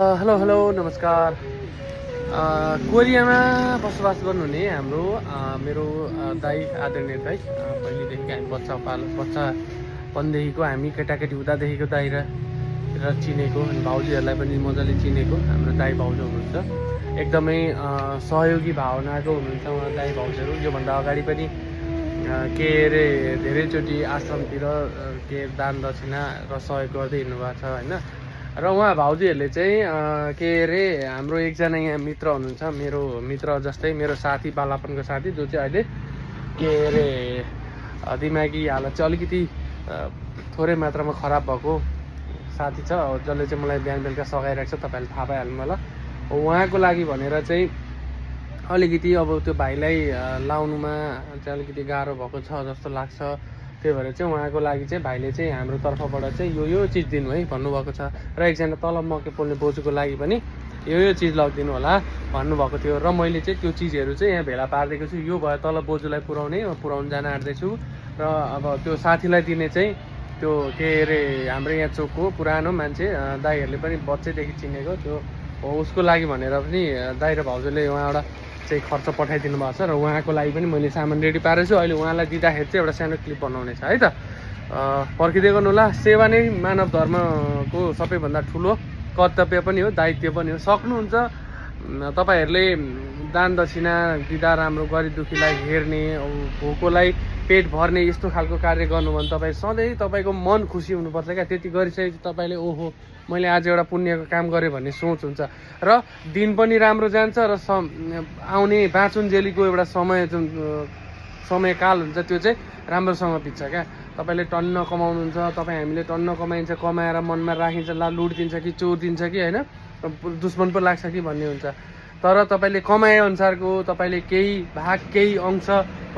Hello hello नमस्कार। कोरियामा बसोबास गर्नुहुने हाम्रो मेरो दाइ आदरणीय दाइ पहिलेदेखि हामी बच्चापनदेखिको हामी केटाकेटी हुँदादेखिको दाइ र चिनेको अनि भाउजूहरूलाई पनि मजाले चिनेको हाम्रो दाइ भाउजू हुनुहुन्छ। एकदमै सहयोगी भावनाको हुनुहुन्छ उहाँ दाइ भाउजूहरू। योभन्दा अगाडि पनि के अरे धेरैचोटि आश्रमतिर के दान दक्षिणा र सहयोग गर्दै हिँड्नुभएको छ होइन। र उहाँ भाउजूहरूले चाहिँ के अरे हाम्रो एकजना यहाँ मित्र हुनुहुन्छ, मेरो मित्र जस्तै मेरो साथी, बालापनको साथी, जो चाहिँ अहिले के अरे दिमागी हालत चाहिँ अलिकति थोरै मात्रामा खराब भएको साथी छ, जसले चाहिँ मलाई बिहान बेलुका सघाइरहेको छ। तपाईँहरूले थाहा पाइहाल्नु होला। उहाँको लागि भनेर चाहिँ अलिकति अब त्यो भाइलाई लाउनुमा चाहिँ अलिकति गाह्रो भएको छ जस्तो लाग्छ। त्यही भएर चाहिँ उहाँको लागि चाहिँ भाइले चाहिँ हाम्रो तर्फबाट चाहिँ यो चिज दिनु है भन्नुभएको छ। र एकजना तल मकै पोल्ने बोजूको लागि पनि यो चिज लगिदिनु होला भन्नुभएको थियो। र मैले चाहिँ त्यो चिजहरू चाहिँ यहाँ भेला पारिदिएको छु। यो भयो तल बोजूलाई पुऱ्याउनु जान आँट्दैछु। र अब त्यो साथीलाई दिने चाहिँ त्यो के अरे हाम्रो यहाँ चोकको पुरानो मान्छे दाइहरूले पनि बच्चैदेखि चिनेको त्यो हो, उसको लागि भनेर पनि दाइ र भाउजूले उहाँबाट चाहिँ खर्च पठाइदिनु भएको छ। र उहाँको लागि पनि मैले सामान रेडी पारेको छु। अहिले उहाँलाई दिँदाखेरि चाहिँ एउटा सानो क्लिप बनाउने छ है त। पर्खिँदै गर्नु होला। सेवा नै मानव धर्मको सबैभन्दा ठुलो कर्तव्य पनि हो, दायित्व पनि हो। सक्नुहुन्छ तपाईँहरूले दान दक्षिणा दिँदा राम्रो गरिब दुखीलाई हेर्ने, भोकोलाई पेट भर्ने यस्तो खालको कार्य गर्नु भने तपाईँ सधैँ तपाईँको मन खुसी हुनुपर्छ क्या। त्यति गरिसकेपछि तपाईँले ओहो मैले आज एउटा पुण्यको काम गरेँ भन्ने सोच हुन्छ र दिन पनि राम्रो जान्छ र आउने बाँचुन्जेलीको एउटा समयकाल हुन्छ, त्यो चाहिँ राम्रोसँग बित्छ क्या। तपाईँले टन्न कमाउनुहुन्छ, हामीले टन्न कमाइन्छ, कमाएर मनमा राखिन्छ, ला लुट दिन्छ कि चोर दिन्छ कि होइन, दुश्मन पो लाग्छ कि भन्ने हुन्छ। तर तपाईँले कमाए अनुसारको तपाईँले केही भाग केही अंश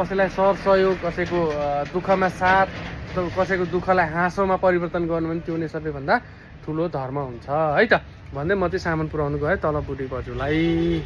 कसैलाई सहयोग, कसैको दुःखमा साथ, कसैको दुःखलाई हाँसोमा परिवर्तन गर्नु भने त्यो नै सबैभन्दा ठुलो धर्म हुन्छ है त भन्दै म चाहिँ सामान पुऱ्याउनु गएँ तल बुढी बज्यूलाई।